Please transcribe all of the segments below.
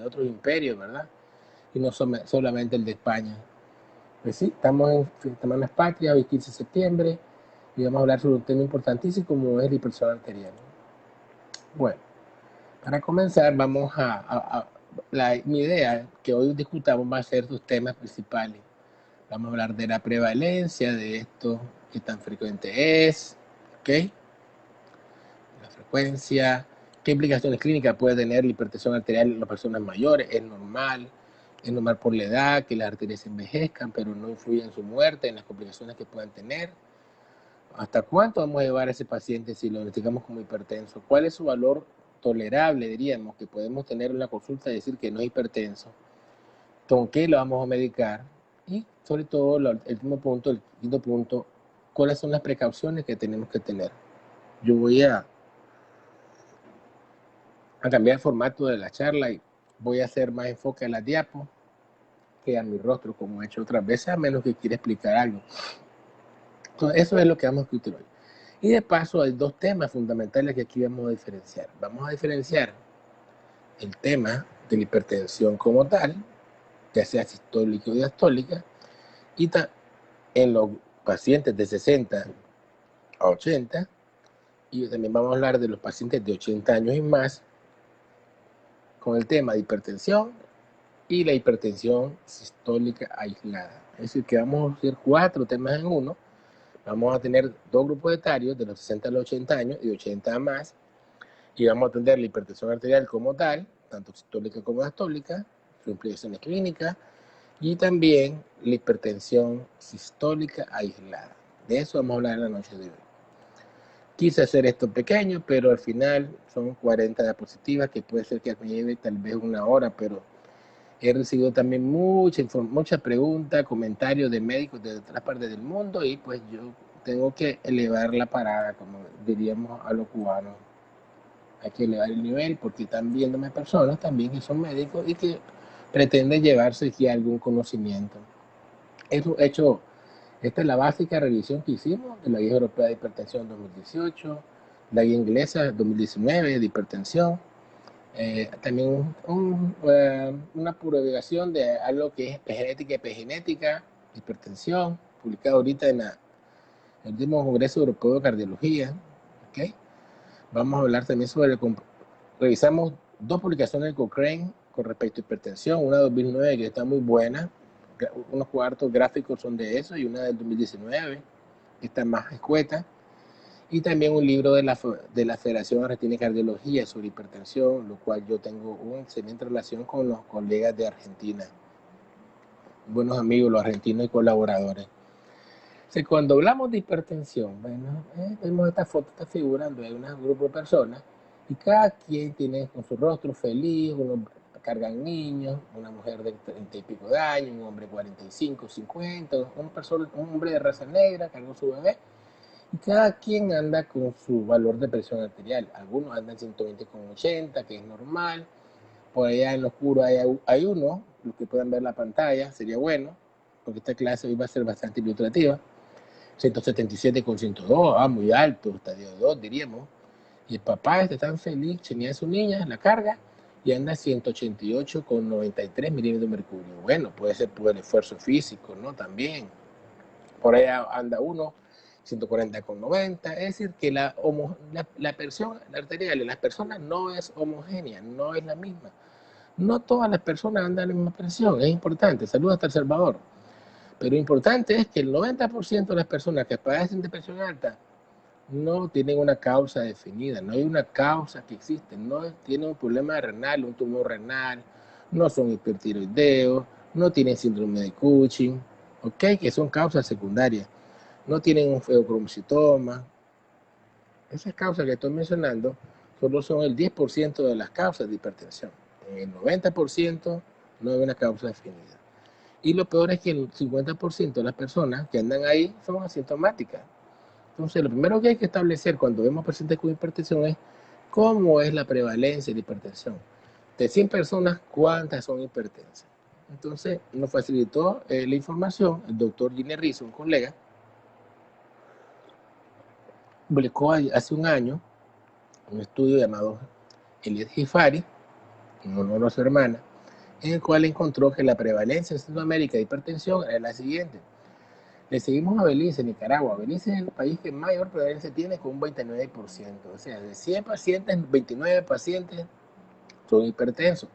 otros imperios, ¿verdad? Y no solamente el de España. Pues sí, estamos en Semanas Patrias, hoy 15 de septiembre, y vamos a hablar sobre un tema importantísimo como es la hipertensión arterial. Bueno, para comenzar, mi idea que hoy discutamos va a ser sus temas principales. Vamos a hablar de la prevalencia de esto, qué tan frecuente es, ¿ok? La frecuencia, qué implicaciones clínicas puede tener la hipertensión arterial en las personas mayores, es normal por la edad que las arterias se envejezcan, pero no influye en su muerte, en las complicaciones que puedan tener. ¿Hasta cuánto vamos a llevar a ese paciente si lo diagnosticamos como hipertenso? ¿Cuál es su valor tolerable, diríamos, que podemos tener en la consulta y decir que no es hipertenso? ¿Con qué lo vamos a medicar? Y sobre todo, el quinto punto, ¿cuáles son las precauciones que tenemos que tener? Yo voy a cambiar el formato de la charla y voy a hacer más enfoque a la diapo que a mi rostro, como he hecho otras veces, a menos que quiera explicar algo. Entonces, eso es lo que vamos a discutir hoy. Y de paso, hay dos temas fundamentales que aquí vamos a diferenciar. Vamos a diferenciar el tema de la hipertensión como tal, ya sea sistólica o diastólica, y en los pacientes de 60 a 80, y también vamos a hablar de los pacientes de 80 años y más, con el tema de hipertensión y la hipertensión sistólica aislada. Es decir, que vamos a hacer 4 temas en uno. Vamos a tener 2 grupos etarios, de los 60 a los 80 años y 80 a más, y vamos a atender la hipertensión arterial como tal, tanto sistólica como diastólica, sus implicaciones clínicas, y también la hipertensión sistólica aislada. De eso vamos a hablar en la noche de hoy. Quise hacer esto pequeño, pero al final son 40 diapositivas, que puede ser que me lleve tal vez una hora, pero he recibido también mucha pregunta, comentarios de médicos de otras partes del mundo, y pues yo tengo que elevar la parada, como diríamos a los cubanos. Hay que elevar el nivel porque están viéndome personas también que son médicos y que pretenden llevarse aquí algún conocimiento. Esta es la básica revisión que hicimos de la Guía Europea de Hipertensión 2018, la Guía Inglesa 2019 de Hipertensión, también una publicación de algo que es genética y epigenética, hipertensión, publicado ahorita en el último Congreso Europeo de Cardiología. ¿Okay? Vamos a hablar también revisamos 2 publicaciones de Cochrane con respecto a hipertensión, una de 2009 que está muy buena, unos cuartos gráficos son de eso, y una del 2019 que está más escueta, y también un libro de la Federación Argentina de Cardiología sobre hipertensión, lo cual yo tengo una excelente relación con los colegas de Argentina, buenos amigos los argentinos y colaboradores. Cuando hablamos de hipertensión, bueno, vemos esta foto, está figurando de un grupo de personas, y cada quien tiene con su rostro feliz, unos cargan niños, una mujer de 30 y pico de años, un hombre de 45, 50, un hombre de raza negra cargó su bebé, y cada quien anda con su valor de presión arterial. Algunos andan 120/80, que es normal. Por allá en lo oscuro hay uno, los que puedan ver la pantalla, sería bueno, porque esta clase hoy va a ser bastante ilustrativa. 177/102, muy alto, estadio 2 diríamos. Y el papá está tan feliz, tenía a su niña, la carga, y anda a 188/93 milímetros de mercurio. Bueno, puede ser por el esfuerzo físico, ¿no? También. Por ahí anda uno, 140/90. Es decir, que la presión arterial de las personas no es homogénea, no es la misma. No todas las personas andan a la misma presión, es importante. Saludos hasta El Salvador. Pero lo importante es que el 90% de las personas que padecen de presión alta no tienen una causa definida, no hay una causa que existe, no tienen un problema renal, un tumor renal, no son hipertiroideos, no tienen síndrome de Cushing, ¿ok? Que son causas secundarias, no tienen un feocromocitoma. Esas causas que estoy mencionando solo son el 10% de las causas de hipertensión. En el 90% no hay una causa definida. Y lo peor es que el 50% de las personas que andan ahí son asintomáticas. Entonces, lo primero que hay que establecer cuando vemos pacientes con hipertensión es cómo es la prevalencia de hipertensión. De 100 personas, ¿cuántas son hipertensas? Entonces, nos facilitó la información el doctor Gine Rizzo, un colega, publicó hace un año un estudio llamado Eliot Gifari, en honor a su hermana, en el cual encontró que la prevalencia en Centroamérica de hipertensión era la siguiente. Le seguimos a Belice, Nicaragua. Belice es el país que mayor prevalencia tiene con un 29%. O sea, de 100 pacientes, 29 pacientes son hipertensos.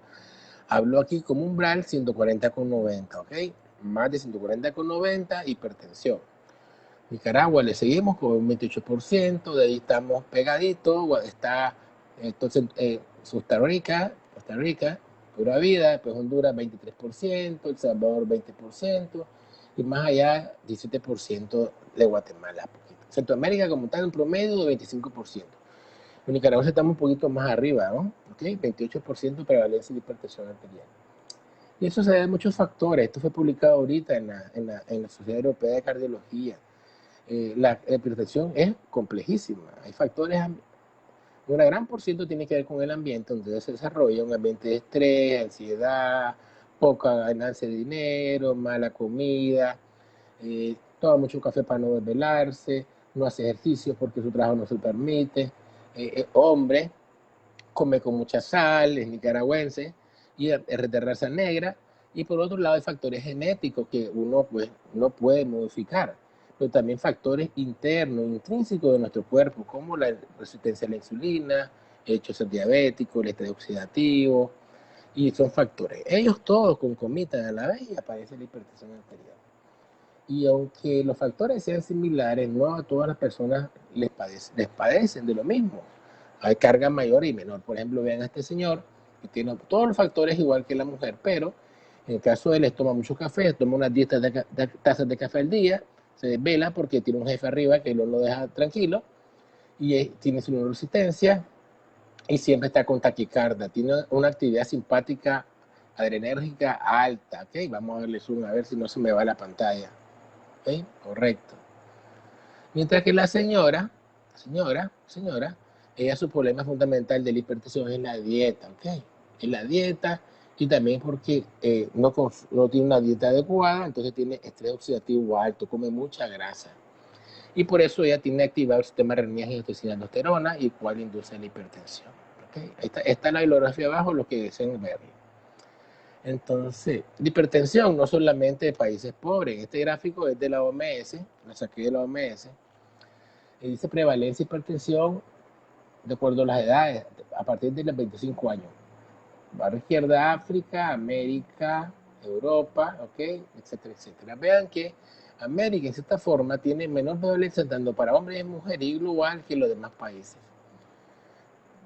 Hablo aquí como umbral 140,90, ¿ok? Más de 140,90, hipertensión. Nicaragua le seguimos con un 28%, de ahí estamos pegaditos, está entonces Costa Rica, pura vida, después Honduras 23%, El Salvador 20%, y más allá 17% de Guatemala. Centroamérica como tal en promedio de 25%. En Nicaragua estamos un poquito más arriba, ¿no? ¿Okay? 28% prevalencia de hipertensión arterial. Y eso se debe a muchos factores. Esto fue publicado ahorita en la Sociedad Europea de Cardiología. La hipertensión es complejísima. Hay factores, una gran por ciento tiene que ver con el ambiente donde se desarrolla un ambiente de estrés, ansiedad, poca ganancia de dinero, mala comida, toma mucho café para no desvelarse, no hace ejercicio porque su trabajo no se lo permite, hombre, come con mucha sal, es nicaragüense, y es de raza negra, y por otro lado hay factores genéticos que uno pues no puede modificar, pero también factores internos, intrínsecos de nuestro cuerpo, como la resistencia a la insulina, el hecho de ser diabético, el estrés oxidativo, y son factores. Ellos todos concomitan a la vez y aparece la hipertensión arterial. Y aunque los factores sean similares, no a todas las personas les padecen de lo mismo. Hay carga mayor y menor. Por ejemplo, vean a este señor que tiene todos los factores igual que la mujer, pero en el caso de él, toma mucho café, toma unas 10 tazas de café al día, se desvela porque tiene un jefe arriba que no lo deja tranquilo y tiene su neuroresistencia y siempre está con taquicardia. Tiene una actividad simpática adrenérgica alta. ¿Okay? Vamos a darle zoom a ver si no se me va la pantalla. ¿Okay? Correcto. Mientras que la señora, ella su problema fundamental de la hipertensión es la dieta, ¿ok? Es la dieta y también porque no tiene una dieta adecuada, entonces tiene estrés oxidativo alto, come mucha grasa. Y por eso ella tiene activado el sistema renina angiotensina aldosterona, y cual induce la hipertensión. ¿Okay? Está la bibliografía abajo, lo que deseen verlo. Entonces, la hipertensión no solamente de países pobres. Este gráfico es de la OMS, lo saqué de la OMS, y dice prevalencia de hipertensión de acuerdo a las edades, a partir de los 25 años. Barra izquierda, África, América, Europa, ¿ok? Etcétera, etcétera. Vean que América, en cierta forma, tiene menor prevalencia tanto para hombres y mujeres y global que los demás países.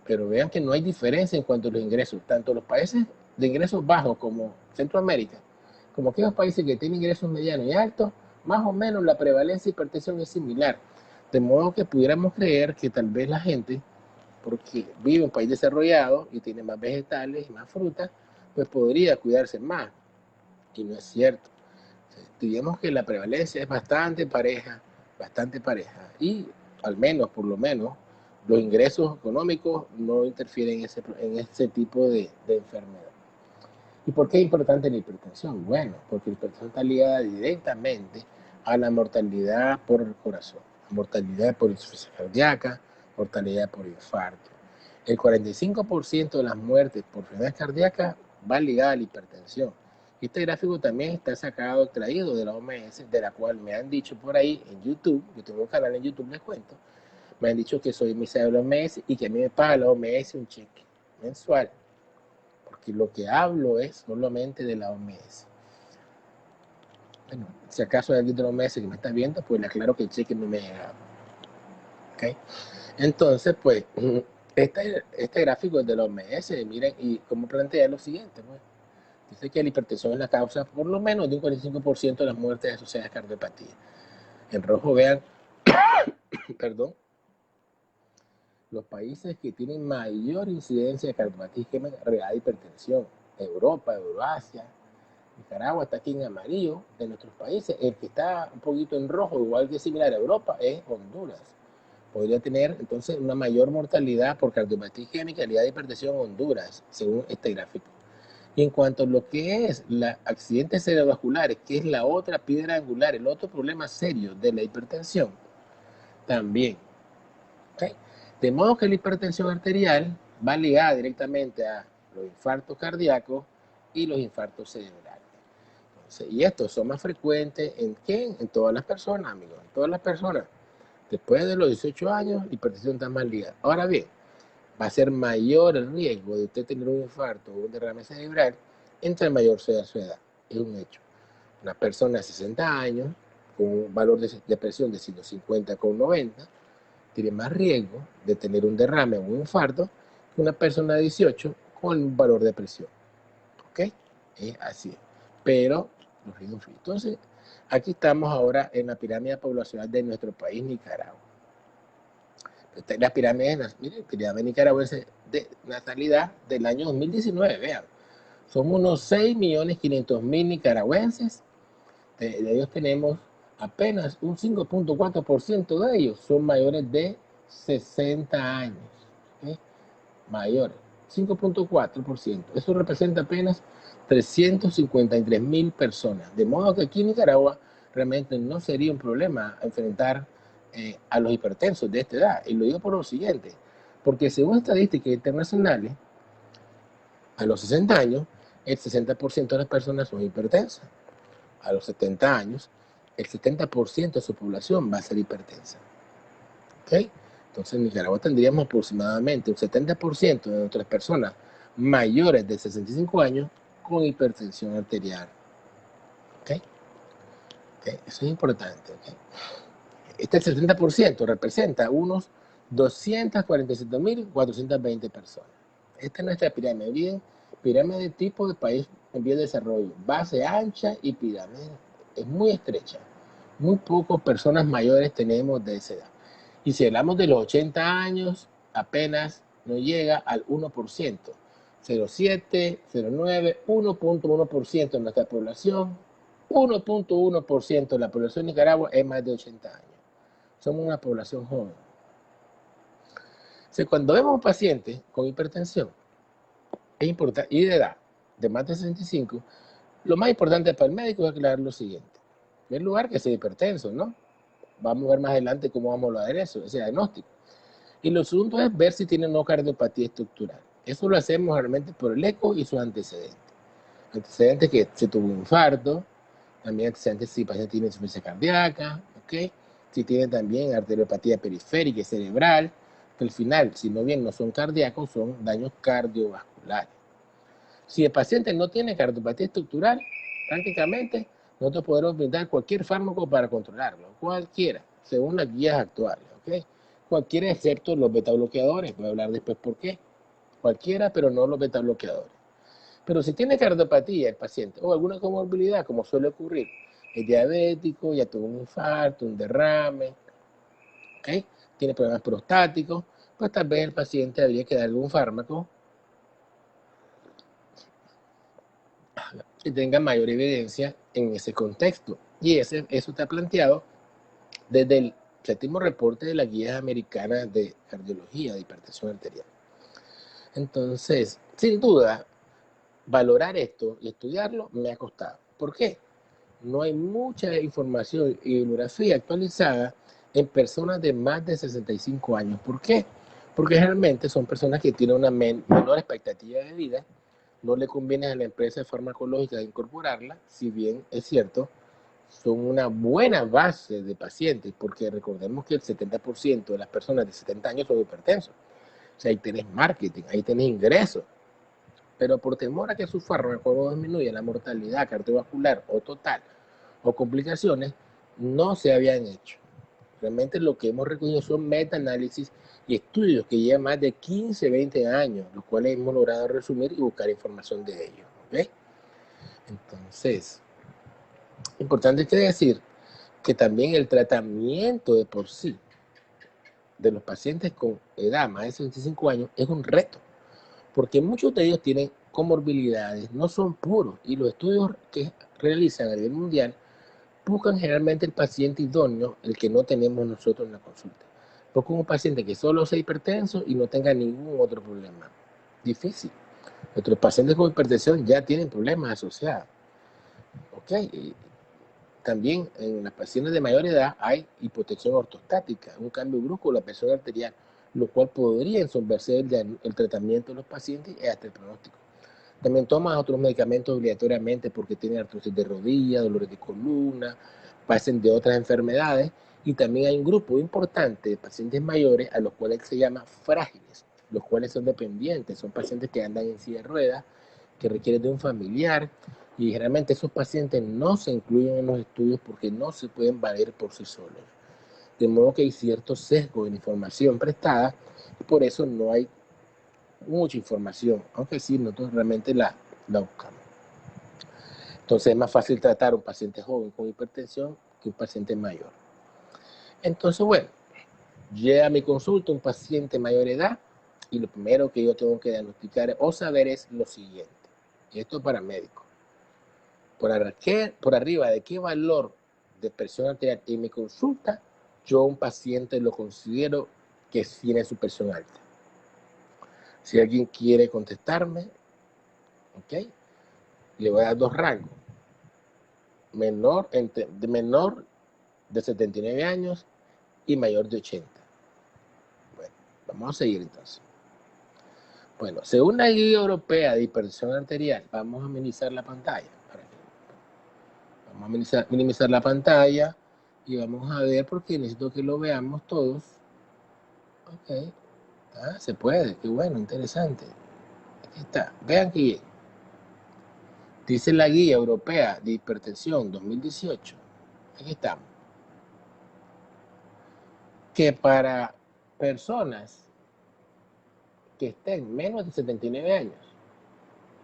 Pero vean que no hay diferencia en cuanto a los ingresos. Tanto los países de ingresos bajos como Centroamérica, como aquellos países que tienen ingresos medianos y altos, más o menos la prevalencia de hipertensión es similar. De modo que pudiéramos creer que tal vez la gente, porque vive en un país desarrollado y tiene más vegetales y más frutas, pues podría cuidarse más. Y no es cierto. Diríamos que la prevalencia es bastante pareja. Y al menos, por lo menos, los ingresos económicos no interfieren en ese tipo de enfermedad. ¿Y por qué es importante la hipertensión? Bueno, porque la hipertensión está ligada directamente a la mortalidad por el corazón, mortalidad por insuficiencia cardíaca, mortalidad por infarto. El 45% de las muertes por enfermedad cardíaca va ligada a la hipertensión. Este gráfico también está sacado, extraído de la OMS, de la cual me han dicho por ahí en YouTube, yo tengo un canal en YouTube, les cuento, me han dicho que soy emissario de la OMS y que a mí me paga la OMS un cheque mensual, porque lo que hablo es solamente de la OMS. Bueno, si acaso hay alguien de la OMS que me está viendo, pues le aclaro que el cheque no me ha llegado. ¿Okay? Entonces, pues, este gráfico es de la OMS, miren, y cómo plantea lo siguiente, pues. Dice que la hipertensión es la causa por lo menos de un 45% de las muertes asociadas a cardiopatía. En rojo vean, perdón, los países que tienen mayor incidencia de cardiopatía isquémica real de hipertensión. Europa, Euroasia. Nicaragua está aquí en amarillo de nuestros países. El que está un poquito en rojo, igual que similar a Europa, es Honduras. Podría tener entonces una mayor mortalidad por cardiopatía isquémica y de hipertensión Honduras, según este gráfico. Y en cuanto a lo que es los accidentes cerebrovasculares, que es la otra piedra angular, el otro problema serio de la hipertensión, también. ¿Okay? De modo que la hipertensión arterial va ligada directamente a los infartos cardíacos y los infartos cerebrales. Entonces, y estos son más frecuentes ¿en quién? En todas las personas, amigos, en todas las personas. Después de los 18 años, la hipertensión está más ligada. Ahora bien, va a ser mayor el riesgo de usted tener un infarto o un derrame cerebral entre mayor sea su edad. Es un hecho. Una persona de 60 años con un valor de presión de 150/90 tiene más riesgo de tener un derrame o un infarto que una persona de 18 con un valor de presión. ¿Ok? Es así. Pero los riesgos fijos. Entonces, aquí estamos ahora en la pirámide poblacional de nuestro país, Nicaragua. La pirámide, miren, pirámide nicaragüense de natalidad del año 2019, vean. Somos unos 6.500.000 nicaragüenses. De ellos tenemos apenas un 5.4% de ellos son mayores de 60 años. ¿Okay? Mayores, 5.4%. Eso representa apenas 353.000 personas. De modo que aquí en Nicaragua realmente no sería un problema enfrentar a los hipertensos de esta edad. Y lo digo por lo siguiente, porque según estadísticas internacionales, a los 60 años, el 60% de las personas son hipertensas. A los 70 años, el 70% de su población va a ser hipertensa. ¿Okay? Entonces en Nicaragua tendríamos aproximadamente un 70% de nuestras personas mayores de 65 años con hipertensión arterial. ¿Okay? ¿Okay? Eso es importante. ¿Okay? Este 70% representa unos 247.420 personas. Esta es nuestra pirámide. Bien, pirámide de tipo de país en vía de desarrollo. Base ancha y pirámide es muy estrecha. Muy pocas personas mayores tenemos de esa edad. Y si hablamos de los 80 años, apenas no llega al 1%. 0,7, 0,9, 1.1% de nuestra población. 1.1% de la población de Nicaragua es más de 80 años. Somos una población joven. O sea, cuando vemos a un paciente con hipertensión, es importante, y de edad, de más de 65, lo más importante para el médico es aclarar lo siguiente. En primer lugar, que sea hipertenso, ¿no? Vamos a ver más adelante cómo vamos a lograr eso, ese diagnóstico. Y lo segundo es ver si tiene no cardiopatía estructural. Eso lo hacemos realmente por el eco y sus antecedentes. Antecedentes que se tuvo un infarto, también antecedentes si el paciente tiene insuficiencia cardíaca, ¿ok? Si tiene también arteriopatía periférica y cerebral, que al final, si no bien no son cardíacos, son daños cardiovasculares. Si el paciente no tiene cardiopatía estructural, prácticamente nosotros podemos brindar cualquier fármaco para controlarlo, cualquiera, según las guías actuales, ¿ok? Cualquiera excepto los betabloqueadores, voy a hablar después por qué. Cualquiera, pero no los betabloqueadores. Pero si tiene cardiopatía el paciente o alguna comorbilidad, como suele ocurrir, es diabético, ya tuvo un infarto, un derrame, ¿okay? Tiene problemas prostáticos, pues tal vez el paciente habría que darle un fármaco que tenga mayor evidencia en ese contexto. Y eso está planteado desde el séptimo reporte de las guías americanas de cardiología de hipertensión arterial. Entonces, sin duda, valorar esto y estudiarlo me ha costado. ¿Por qué? No hay mucha información y bibliografía actualizada en personas de más de 65 años. ¿Por qué? Porque generalmente son personas que tienen una menor expectativa de vida. No le conviene a la empresa farmacológica incorporarla, si bien es cierto, son una buena base de pacientes, porque recordemos que el 70% de las personas de 70 años son hipertensos. O sea, ahí tenés marketing, ahí tenés ingresos. Pero por temor a que su fármaco disminuya la mortalidad cardiovascular o total o complicaciones, no se habían hecho. Realmente lo que hemos recogido son metaanálisis y estudios que llevan más de 15, 20 años, los cuales hemos logrado resumir y buscar información de ellos. ¿Okay? Entonces, importante es decir que también el tratamiento de por sí de los pacientes con edad más de 65 años es un reto, porque muchos de ellos tienen comorbilidades, no son puros, y los estudios que realizan a nivel mundial buscan generalmente el paciente idóneo, el que no tenemos nosotros en la consulta. Buscan un paciente que solo sea hipertenso y no tenga ningún otro problema. Difícil. Nuestros pacientes con hipertensión ya tienen problemas asociados. ¿Ok? Y también en las pacientes de mayor edad hay hipotensión ortostática, un cambio brusco de la presión arterial, lo cual podría ensombercer el tratamiento de los pacientes y hasta el pronóstico. También toman otros medicamentos obligatoriamente porque tienen artrosis de rodilla, dolores de columna, padecen de otras enfermedades. Y también hay un grupo importante de pacientes mayores a los cuales se llama frágiles, los cuales son dependientes, son pacientes que andan en silla de ruedas, que requieren de un familiar, y generalmente esos pacientes no se incluyen en los estudios porque no se pueden valer por sí solos. De modo que hay cierto sesgo en la información prestada, y por eso no hay mucha información, aunque sí, nosotros realmente la buscamos. Entonces es más fácil tratar a un paciente joven con hipertensión que un paciente mayor. Entonces, bueno, llega a mi consulta un paciente mayor de edad y lo primero que yo tengo que diagnosticar o saber es lo siguiente, y esto es para médicos. Por arriba de qué valor de presión arterial en mi consulta, yo a un paciente lo considero que tiene su presión alta. Si alguien quiere contestarme, ok, le voy a dar dos rangos. Menor de 79 años y mayor de 80. Bueno, vamos a seguir entonces. Bueno, según la guía europea de hipertensión arterial, vamos a minimizar la pantalla. Vamos a minimizar la pantalla y vamos a ver porque necesito que lo veamos todos. Ok, se puede, qué bueno, interesante. Aquí está, vean que bien. Dice la guía europea de hipertensión 2018. Aquí estamos. Que para personas que estén menos de 79 años,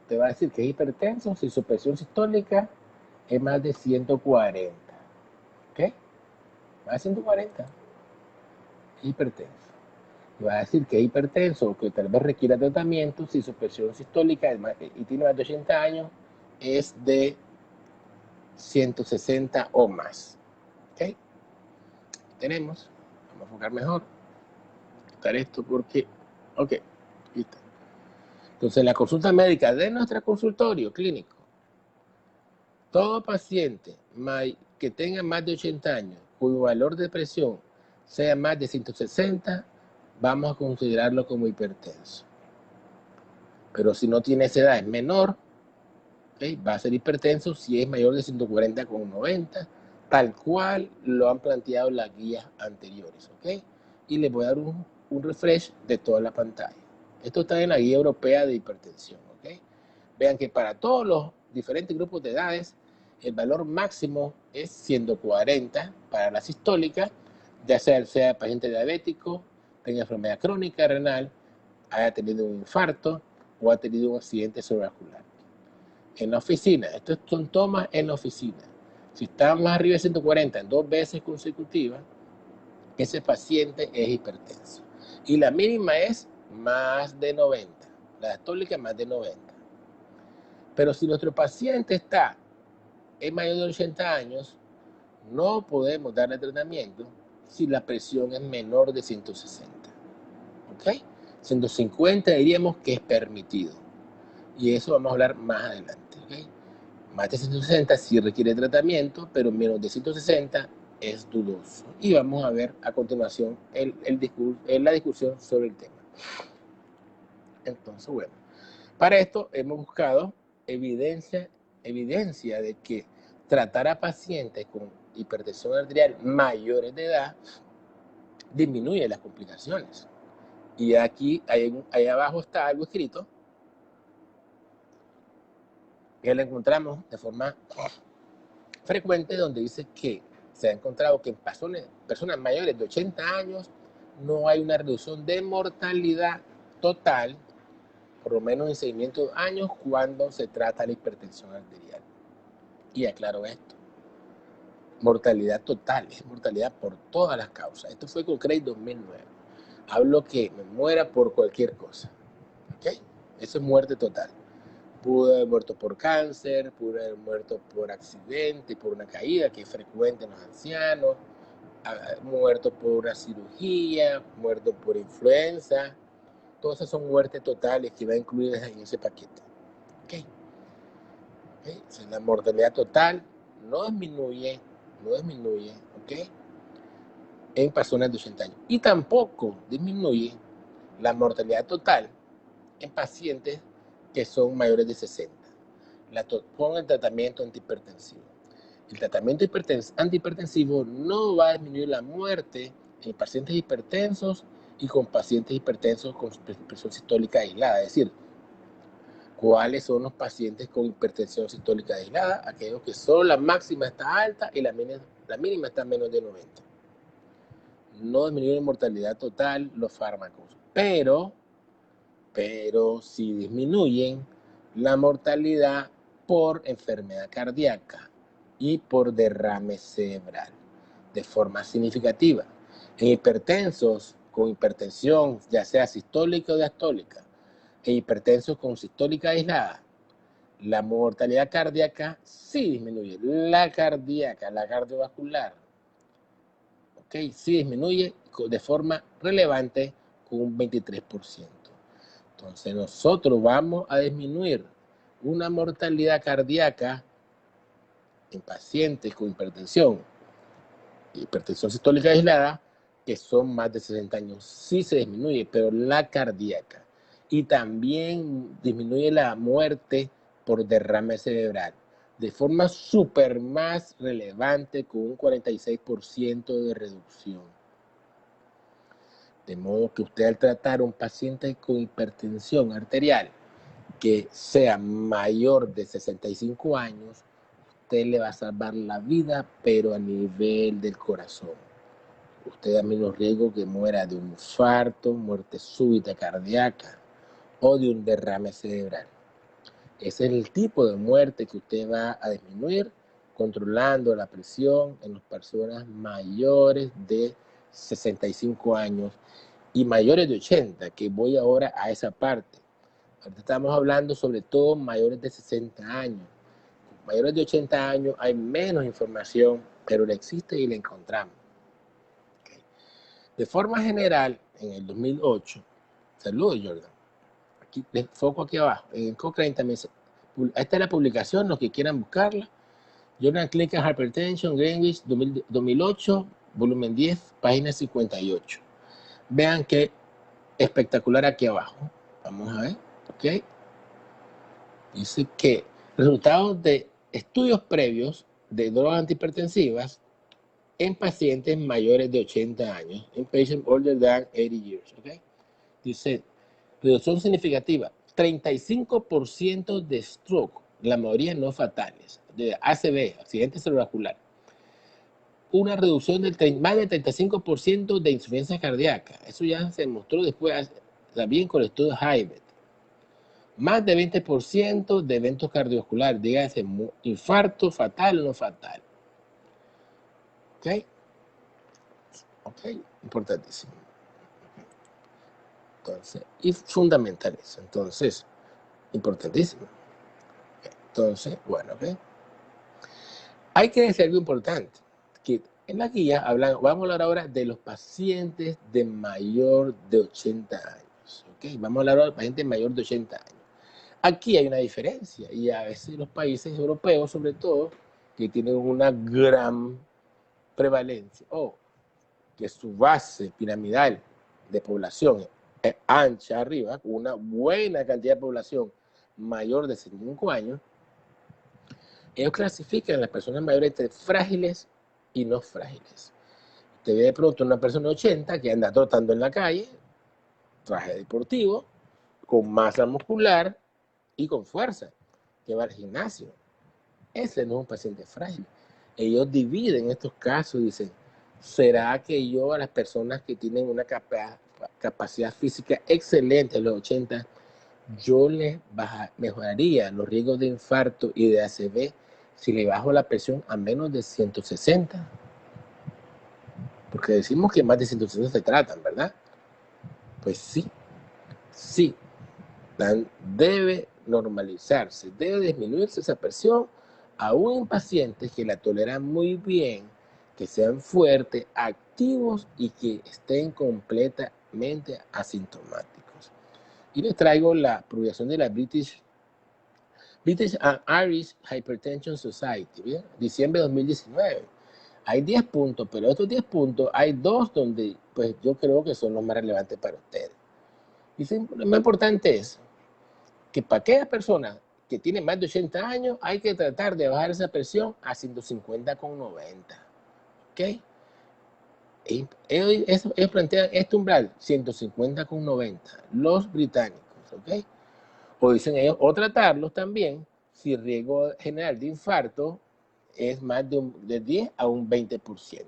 te va a decir que es hipertenso si su presión sistólica es más de 140. ¿Ok? Más de 140. Hipertenso. Y va a decir que es hipertenso o que tal vez requiera tratamiento si su presión sistólica y tiene más de 80 años es de 160 o más. ¿Ok? Tenemos. Vamos a enfocar mejor. Quitar esto porque... Ok. Listo. Entonces, en la consulta médica de nuestro consultorio clínico, todo paciente que tenga más de 80 años, cuyo valor de presión sea más de 160, vamos a considerarlo como hipertenso. Pero si no tiene esa edad, es menor, ¿okay? Va a ser hipertenso si es mayor de 140,90, tal cual lo han planteado las guías anteriores. ¿Okay? Y les voy a dar un refresh de toda la pantalla. Esto está en la guía europea de hipertensión. ¿Okay? Vean que para todos los diferentes grupos de edades, el valor máximo es 140 para la sistólica, ya sea paciente diabético, tenga enfermedad crónica renal, haya tenido un infarto o ha tenido un accidente cerebrovascular. En la oficina, estos son tomas en la oficina. Si está más arriba de 140 en 2 veces consecutivas, ese paciente es hipertenso. Y la mínima es más de 90. La sistólica más de 90. Pero si nuestro paciente es mayor de 80 años, no podemos darle tratamiento si la presión es menor de 160. ¿Ok? 150 diríamos que es permitido. Y eso vamos a hablar más adelante. ¿Okay? Más de 160 sí requiere tratamiento, pero menos de 160 es dudoso. Y vamos a ver a continuación la discusión sobre el tema. Entonces, bueno, para esto hemos buscado evidencia de que tratar a pacientes con hipertensión arterial mayores de edad disminuye las complicaciones. Y aquí, ahí abajo está algo escrito que lo encontramos de forma frecuente, donde dice que se ha encontrado que en personas mayores de 80 años no hay una reducción de mortalidad total, por lo menos en seguimiento de años, cuando se trata la hipertensión arterial. Y aclaro esto. Mortalidad total, es mortalidad por todas las causas. Esto fue con Craig 2009. Hablo que me muera por cualquier cosa. ¿Ok? Eso es muerte total. Pudo haber muerto por cáncer, pudo haber muerto por accidente, por una caída, que es frecuente en los ancianos, muerto por una cirugía, muerto por influenza. Todas esas son muertes totales que van incluidas en ese paquete. ¿Okay? ¿Okay? O sea, la mortalidad total no disminuye, ¿okay? En personas de 80 años. Y tampoco disminuye la mortalidad total en pacientes que son mayores de 60. Con el tratamiento antihipertensivo. El tratamiento antihipertensivo no va a disminuir la muerte en pacientes hipertensos y con pacientes hipertensos con presión sistólica aislada. Es decir, ¿cuáles son los pacientes con hipertensión sistólica aislada? Aquellos que solo la máxima está alta y la mínima está menos de 90. No disminuyen en mortalidad total los fármacos, pero sí disminuyen la mortalidad por enfermedad cardíaca y por derrame cerebral de forma significativa. En hipertensos con hipertensión, ya sea sistólica o diastólica, e hipertensos con sistólica aislada, la mortalidad cardíaca sí disminuye. La cardíaca, la cardiovascular, ¿ok? Sí disminuye de forma relevante con un 23%. Entonces nosotros vamos a disminuir una mortalidad cardíaca en pacientes con hipertensión sistólica aislada, que son más de 60 años. Sí se disminuye, pero la cardíaca. Y también disminuye la muerte por derrame cerebral de forma súper más relevante, con un 46% de reducción. De modo que usted, al tratar a un paciente con hipertensión arterial que sea mayor de 65 años, usted le va a salvar la vida, pero a nivel del corazón. Usted da menos riesgo que muera de un infarto, muerte súbita cardíaca o de un derrame cerebral. Ese es el tipo de muerte que usted va a disminuir controlando la presión en las personas mayores de 65 años y mayores de 80, que voy ahora a esa parte. Ahorita estamos hablando sobre todo mayores de 60 años. Mayores de 80 años hay menos información, pero la existe y la encontramos. Okay. De forma general, en el 2008, saludos Jordan, aquí, foco aquí abajo, en Cochrane también, esta es la publicación, los que quieran buscarla, Jordan Clinical Hypertension, Greenwich, 2008, volumen 10, página 58. Vean qué espectacular aquí abajo. Vamos a ver, ok. Dice que resultados de estudios previos de drogas antihipertensivas en pacientes mayores de 80 años, en patients older than 80 years, ¿ok? Dice, reducción significativa, 35% de stroke, la mayoría no fatales, de ACV, accidente cerebrovascular. Una reducción del más del 35% de insuficiencia cardíaca. Eso ya se demostró después, también con el estudio Hyvet. Más de 20% de eventos cardiovasculares, dígase infarto fatal o no fatal. ¿Ok? Ok, importantísimo. Entonces, y fundamental eso. Entonces, importantísimo. Entonces, bueno, ok. Hay que decir algo importante, que en la guía vamos a hablar ahora de los pacientes de mayor de 80 años. ¿Ok? Vamos a hablar ahora de pacientes mayor de 80 años. Aquí hay una diferencia, y a veces los países europeos, sobre todo, que tienen una gran prevalencia, o que su base piramidal de población es ancha arriba, con una buena cantidad de población mayor de 65 años, ellos clasifican a las personas mayores entre frágiles y no frágiles. Te ve de pronto una persona de 80 que anda trotando en la calle, traje deportivo, con masa muscular y con fuerza, que va al gimnasio. Ese no es un paciente frágil. Ellos dividen estos casos y dicen, ¿será que yo a las personas que tienen una capacidad física excelente a los 80, yo les mejoraría los riesgos de infarto y de ACV si le bajo la presión a menos de 160? Porque decimos que más de 160 se tratan, ¿verdad? Pues sí, sí. Debe normalizarse, debe disminuirse esa presión, aún en pacientes que la toleran muy bien, que sean fuertes, activos y que estén completamente asintomáticos. Y les traigo la publicación de la British and Irish Hypertension Society, ¿bien? Diciembre de 2019. Hay 10 puntos, pero estos 10 puntos hay 2 donde pues, yo creo que son los más relevantes para ustedes. Y lo más importante es que para aquellas personas que tienen más de 80 años hay que tratar de bajar esa presión a 150,90. ¿Ok? Ellos plantean este umbral, 150,90, los británicos. ¿Ok? O dicen ellos, o tratarlos también si el riesgo general de infarto es más de 10 a un 20%.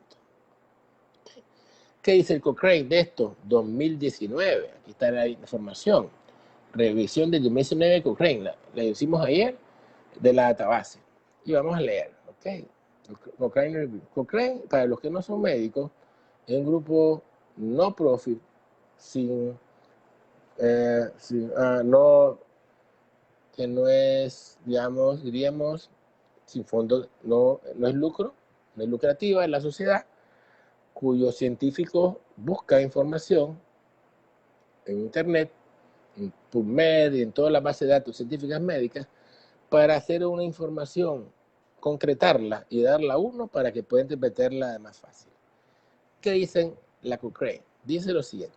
¿Qué dice el Cochrane de esto? 2019, aquí está la información. Revisión del 2019 de Cochrane, la hicimos ayer, de la database. Y vamos a leer, ¿ok? Cochrane Review. Cochrane, para los que no son médicos, es un grupo no profit, que no es, digamos, diríamos, sin fondo, no es lucro, no es lucrativa en la sociedad, cuyos científicos buscan información en internet, en PubMed y en todas las bases de datos científicas médicas para hacer una información, concretarla y darla a uno para que pueda interpretarla más fácil. ¿Qué dicen la Cochrane? Dice lo siguiente.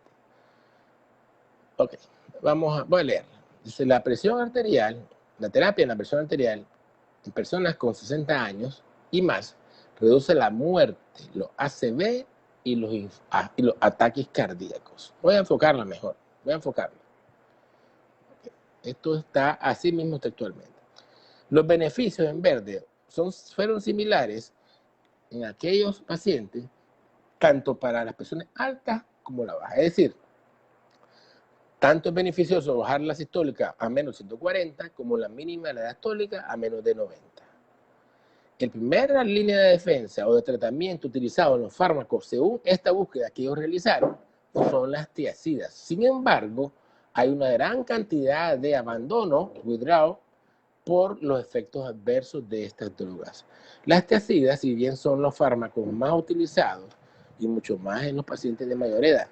Ok, voy a leer. Dice, la presión arterial, la terapia en la presión arterial en personas con 60 años y más reduce la muerte, los ACV y los ataques cardíacos. Voy a enfocarla mejor. Voy a enfocarla. Okay. Esto está así mismo textualmente. Los beneficios en verde fueron similares en aquellos pacientes, tanto para las personas altas como las bajas. Es decir, tanto es beneficioso bajar la sistólica a menos 140 como la mínima de la diastólica a menos de 90. El primera línea de defensa o de tratamiento utilizado en los fármacos según esta búsqueda que ellos realizaron son las tiazidas. Sin embargo, hay una gran cantidad de abandono, withdrawal, por los efectos adversos de estas drogas. Las tiazidas, si bien son los fármacos más utilizados y mucho más en los pacientes de mayor edad,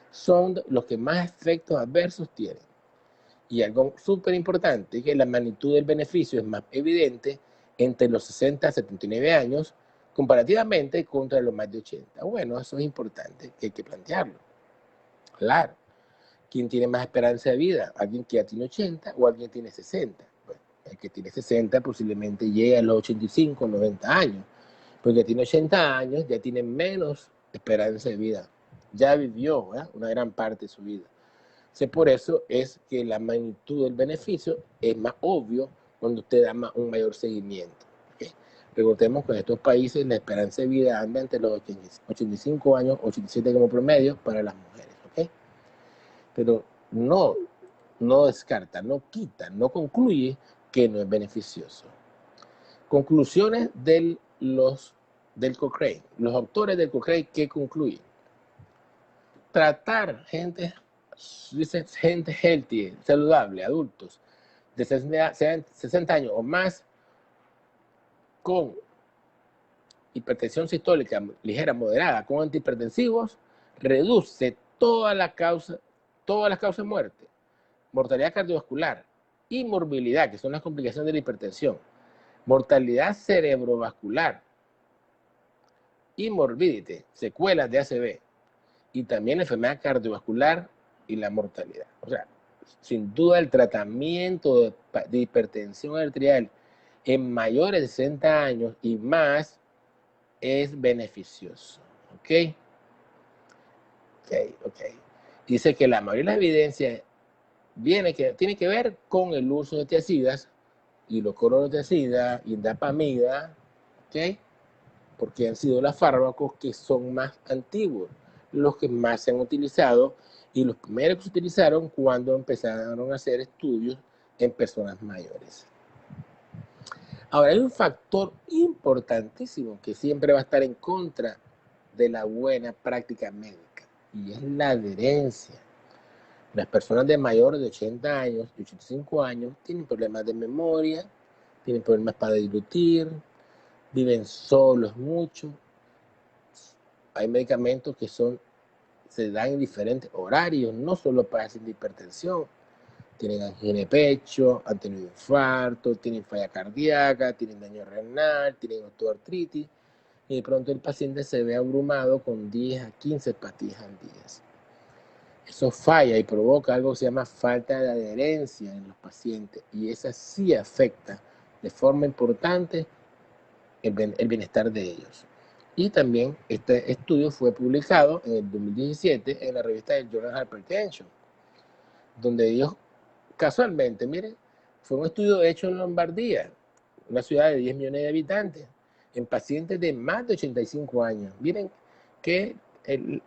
son los que más efectos adversos tienen. Y algo súper importante es que la magnitud del beneficio es más evidente entre los 60 a 79 años comparativamente contra los más de 80. Bueno, eso es importante, que hay que plantearlo. Claro, ¿quién tiene más esperanza de vida? ¿Alguien que ya tiene 80 o alguien que tiene 60? Bueno, el que tiene 60 posiblemente llegue a los 85, 90 años. Porque tiene 80 años, ya tiene menos esperanza de vida. Ya vivió una gran parte de su vida. Por eso es que la magnitud del beneficio es más obvio cuando usted da un mayor seguimiento. ¿Okay? Recordemos que en estos países la esperanza de vida anda entre los 85 años, 87 como promedio para las mujeres. ¿Okay? Pero no descarta, no quita, no concluye que no es beneficioso. Conclusiones del Cochrane. Los autores del Cochrane, ¿qué concluyen? Tratar gente healthy, saludable, adultos de 60 años o más con hipertensión sistólica ligera, moderada, con antihipertensivos, reduce todas las causas de muerte, mortalidad cardiovascular y morbilidad, que son las complicaciones de la hipertensión, mortalidad cerebrovascular y morbidity, secuelas de ACV, y también la enfermedad cardiovascular y la mortalidad. O sea, sin duda el tratamiento de hipertensión arterial en mayores de 60 años y más es beneficioso. ¿Ok? Ok. Dice que la mayoría de la evidencia tiene que ver con el uso de tiazidas, hidroclorotiazida, indapamida, ¿ok? Porque han sido los fármacos que son más antiguos, los que más se han utilizado y los primeros que se utilizaron cuando empezaron a hacer estudios en personas mayores. Ahora, hay un factor importantísimo que siempre va a estar en contra de la buena práctica médica y es la adherencia. Las personas de mayores de 80 años, de 85 años, tienen problemas de memoria, tienen problemas para deglutir, viven solos mucho. Hay medicamentos que se dan en diferentes horarios, no solo para pacientes de hipertensión. Tienen angina de pecho, han tenido infarto, tienen falla cardíaca, tienen daño renal, tienen osteoartritis. Y de pronto el paciente se ve abrumado con 10 a 15 pastillas al día. Eso falla y provoca algo que se llama falta de adherencia en los pacientes, y esa sí afecta de forma importante el bienestar de ellos. Y también este estudio fue publicado en el 2017 en la revista del Journal Hypertension, donde ellos casualmente, miren, fue un estudio hecho en Lombardía, una ciudad de 10 millones de habitantes, en pacientes de más de 85 años. Miren que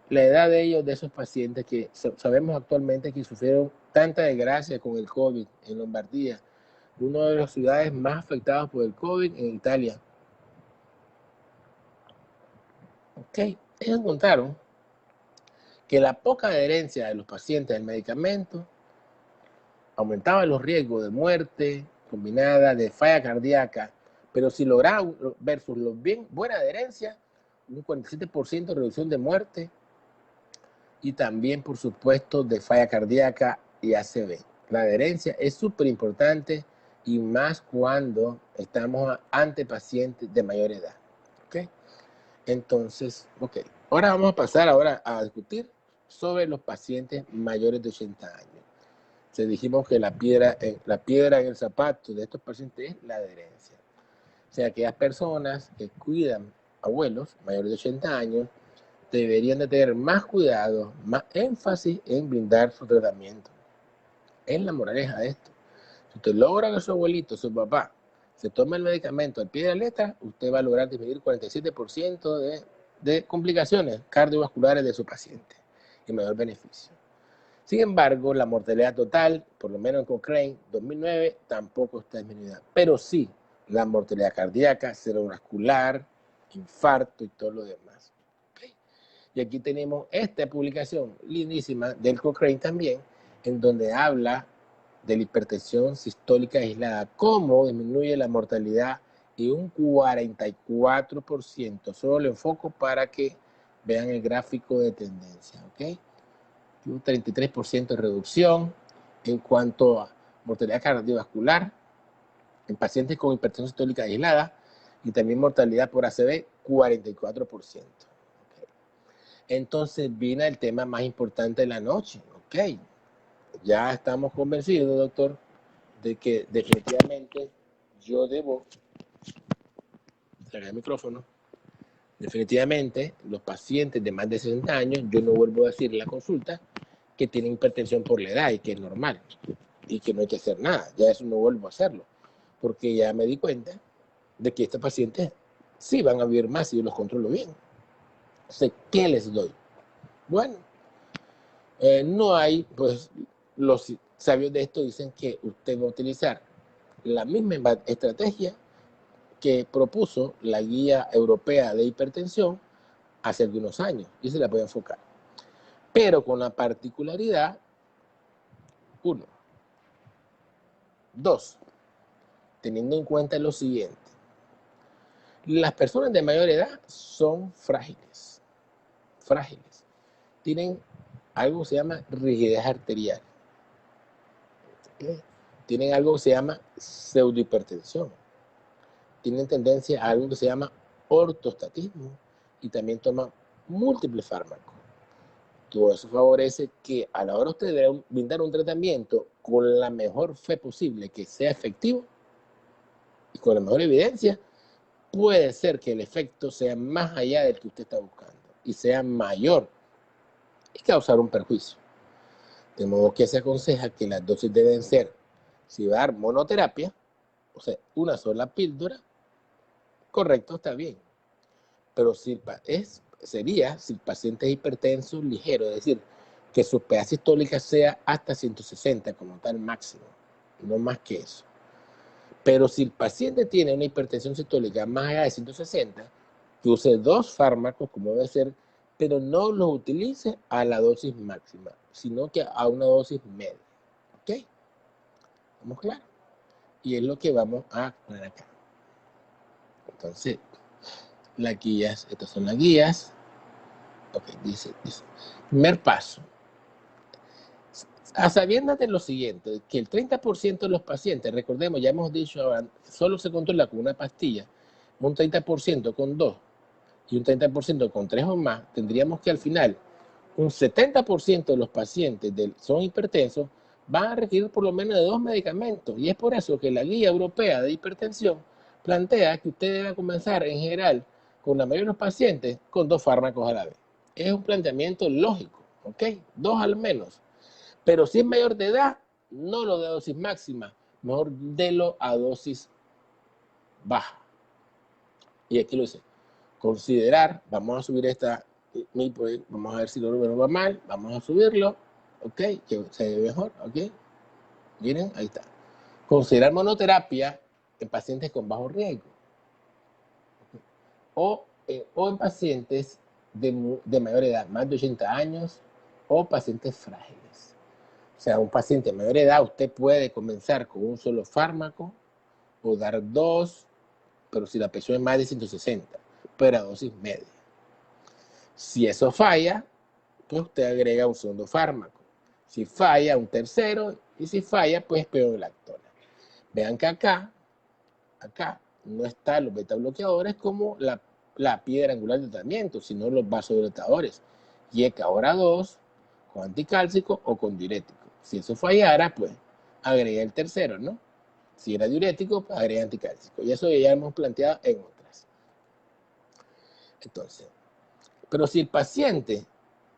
la edad de ellos, de esos pacientes que sabemos actualmente que sufrieron tanta desgracia con el COVID en Lombardía, una de las ciudades más afectadas por el COVID en Italia. Ok, ellos encontraron que la poca adherencia de los pacientes al medicamento aumentaba los riesgos de muerte combinada, de falla cardíaca, pero si lograban versus los buena adherencia, un 47% de reducción de muerte y también, por supuesto, de falla cardíaca y ACV. La adherencia es súper importante y más cuando estamos ante pacientes de mayor edad. ¿Ok? Entonces, ok. Ahora vamos a pasar a discutir sobre los pacientes mayores de 80 años. Se dijimos que la piedra en el zapato de estos pacientes es la adherencia. O sea, aquellas personas que cuidan abuelos mayores de 80 años deberían de tener más cuidado, más énfasis en brindar su tratamiento. Es la moraleja de esto. Si usted logra que su abuelito, su papá, se tome el medicamento al pie de la letra, usted va a lograr disminuir 47% de complicaciones cardiovasculares de su paciente y mayor beneficio. Sin embargo, la mortalidad total, por lo menos en Cochrane 2009, tampoco está disminuida. Pero sí, la mortalidad cardíaca, cerebrovascular, infarto y todo lo demás. ¿Okay? Y aquí tenemos esta publicación lindísima del Cochrane también, en donde habla de la hipertensión sistólica aislada, cómo disminuye la mortalidad y un 44%. Solo lo enfoco para que vean el gráfico de tendencia, ¿ok? Un 33% de reducción en cuanto a mortalidad cardiovascular en pacientes con hipertensión sistólica aislada y también mortalidad por ACV, 44%. Okay. Entonces viene el tema más importante de la noche. Ok, ya estamos convencidos, doctor, de que definitivamente yo debo sacar el micrófono. Definitivamente, los pacientes de más de 60 años, yo no vuelvo a decir en la consulta que tienen hipertensión por la edad y que es normal y que no hay que hacer nada. Ya eso no vuelvo a hacerlo, porque ya me di cuenta de que estos pacientes sí van a vivir más si yo los controlo bien. Entonces, ¿qué les doy? Bueno, no hay, pues los sabios de esto dicen que usted va a utilizar la misma estrategia que propuso la Guía Europea de Hipertensión hace algunos años y se la puede enfocar. Pero con la particularidad, 1. 2. Teniendo en cuenta lo siguiente. Las personas de mayor edad son frágiles. Frágiles. Tienen algo que se llama rigidez arterial. ¿Okay? Tienen algo que se llama pseudohipertensión. Tienen tendencia a algo que se llama ortostatismo y también toman múltiples fármacos. Todo eso favorece que a la hora de usted brindar un tratamiento con la mejor fe posible, que sea efectivo y con la mejor evidencia, puede ser que el efecto sea más allá del que usted está buscando y sea mayor y causar un perjuicio. De modo que se aconseja que las dosis deben ser, si va a dar monoterapia, o sea, una sola píldora, correcto, está bien. Pero si sería si el paciente es hipertenso ligero, es decir, que su PA sistólica sea hasta 160 como tal máximo, no más que eso. Pero si el paciente tiene una hipertensión sistólica más allá de 160, que use 2 fármacos como debe ser, pero no los utilice a la dosis máxima, sino que a una dosis media. ¿Ok? ¿Estamos claros? Y es lo que vamos a poner acá. Entonces, las guías, estas son las guías. Ok, dice. Primer paso. A sabiendas de lo siguiente, que el 30% de los pacientes, recordemos, ya hemos dicho ahora, solo se controla con una pastilla, un 30% con 2 y un 30% con 3 o más, tendríamos que al final un 70% de los pacientes son hipertensos van a requerir por lo menos de 2 medicamentos. Y es por eso que la Guía Europea de Hipertensión plantea que usted debe comenzar en general con la mayoría de los pacientes con 2 fármacos a la vez. Es un planteamiento lógico, ¿ok? 2 al menos. Pero si es mayor de edad, no lo de dosis máxima, mejor délo a dosis baja. Y aquí lo dice, considerar, vamos a subir vamos a ver si lo número va mal, vamos a subirlo, ok, que se ve mejor, ok, miren, ahí está. Considerar monoterapia en pacientes con bajo riesgo o en pacientes de mayor edad, más de 80 años o pacientes frágiles. O sea, un paciente de mayor edad, usted puede comenzar con un solo fármaco o dar 2, pero si la presión es más de 160, pero a dosis media. Si eso falla, pues usted agrega un segundo fármaco. Si falla, un tercero, y si falla, pues peonolactona. Vean que acá no están los beta bloqueadores como la piedra angular de tratamiento, sino los vasodilatadores. YECA hora 2, con anticálcico o con diurético. Si eso fallara, pues agrega el tercero, ¿no? Si era diurético, pues agrega anticálcico. Y eso ya hemos planteado en otras. Entonces, pero si el paciente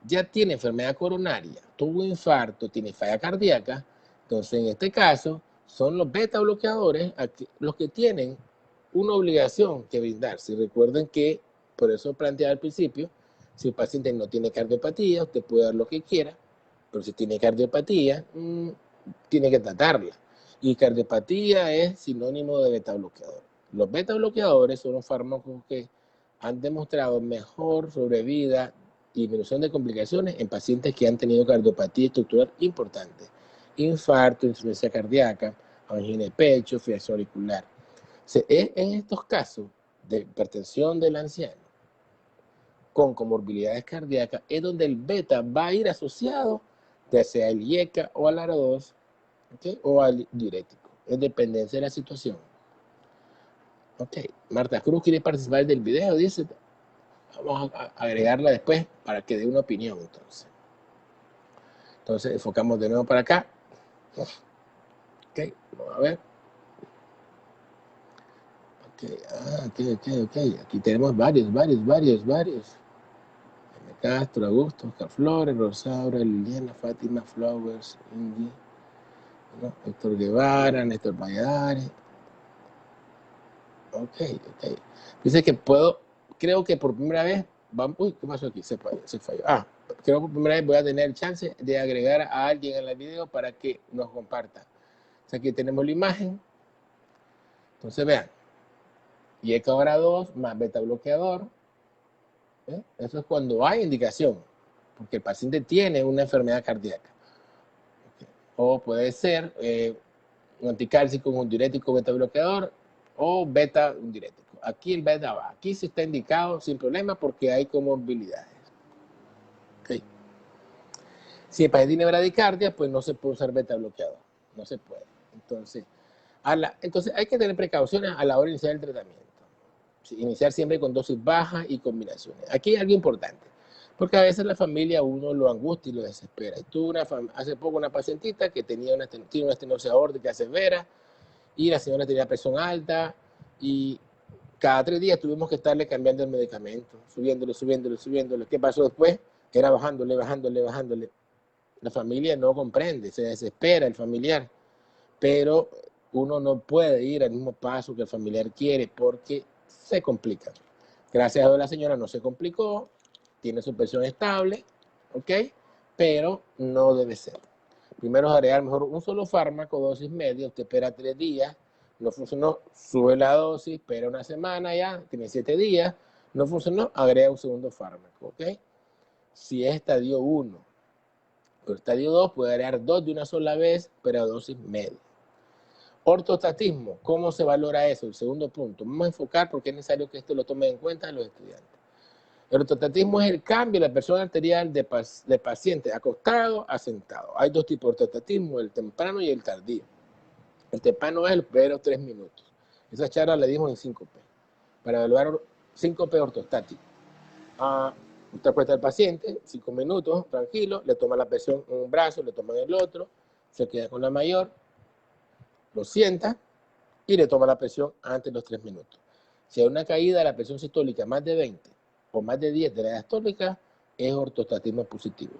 ya tiene enfermedad coronaria, tuvo un infarto, tiene falla cardíaca, entonces en este caso son los beta bloqueadores los que tienen una obligación que brindarse. Recuerden que, por eso planteaba al principio, si el paciente no tiene cardiopatía, usted puede dar lo que quiera, pero si tiene cardiopatía, tiene que tratarla. Y cardiopatía es sinónimo de beta bloqueador. Los beta bloqueadores son los fármacos que han demostrado mejor sobrevida y disminución de complicaciones en pacientes que han tenido cardiopatía estructural importante, infarto, insuficiencia cardíaca, angina de pecho, fibrilación auricular. O sea, en estos casos de hipertensión del anciano con comorbilidades cardíacas es donde el beta va a ir asociado ya sea al YECA o al ARA2, ¿okay? O al diurético, en dependencia de la situación. Ok, Marta Cruz quiere participar del video, dice. Vamos a agregarla después para que dé una opinión, entonces enfocamos de nuevo para acá. Ok, vamos a ver. Ok, aquí tenemos varios. Castro, Augusto, Oscar Flores, Rosaura, Liliana, Fátima, Flowers, Indy, ¿no? Héctor Guevara, Néstor Valladares. Ok. Dice que creo que por primera vez, uy, ¿qué pasó aquí? Se falló. Creo que por primera vez voy a tener chance de agregar a alguien en el video para que nos comparta. O sea, aquí tenemos la imagen. Entonces vean, YECA hora 2 más beta bloqueador. Eso es cuando hay indicación, porque el paciente tiene una enfermedad cardíaca. O puede ser un anticálcico, un diurético beta bloqueador o beta un diurético. Aquí el beta va. Aquí sí está indicado sin problema porque hay comorbilidades. Okay. Si el paciente tiene bradicardia, pues no se puede usar beta bloqueador. No se puede. Entonces hay que tener precauciones a la hora de iniciar el tratamiento. Iniciar siempre con dosis bajas y combinaciones. Aquí hay algo importante, porque a veces la familia uno lo angustia y lo desespera. Tuve hace poco una pacientita que tiene una estenosis aórtica severa y la señora tenía presión alta y cada 3 días tuvimos que estarle cambiando el medicamento, subiéndole. ¿Qué pasó después? Era bajándole. La familia no comprende, se desespera el familiar, pero uno no puede ir al mismo paso que el familiar quiere porque se complica. Gracias a Dios la señora no se complicó, tiene su presión estable, ¿ok? Pero no debe ser. Primero es agregar mejor un solo fármaco, dosis media, usted espera 3 días, no funcionó, sube la dosis, espera una semana ya, tiene 7 días, no funcionó, agrega un segundo fármaco, ¿ok? Si es estadio 1, pero estadio 2 puede agregar 2 de una sola vez, pero a dosis media. Ortostatismo, ¿cómo se valora eso? El segundo punto. Vamos a enfocar porque es necesario que esto lo tomen en cuenta los estudiantes. El ortostatismo es el cambio de la presión arterial de paciente acostado a sentado. Hay 2 tipos de ortostatismo, el temprano y el tardío. El temprano es el primero 3 minutos. Esa charla la dimos en 5P, para evaluar 5P ortostático. Usted acuesta al paciente, 5 minutos, tranquilo, le toma la presión en un brazo, le toma en el otro, se queda con la mayor, lo sienta y le toma la presión antes de los 3 minutos. Si hay una caída de la presión sistólica más de 20 o más de 10 de la diastólica, es ortostatismo positivo.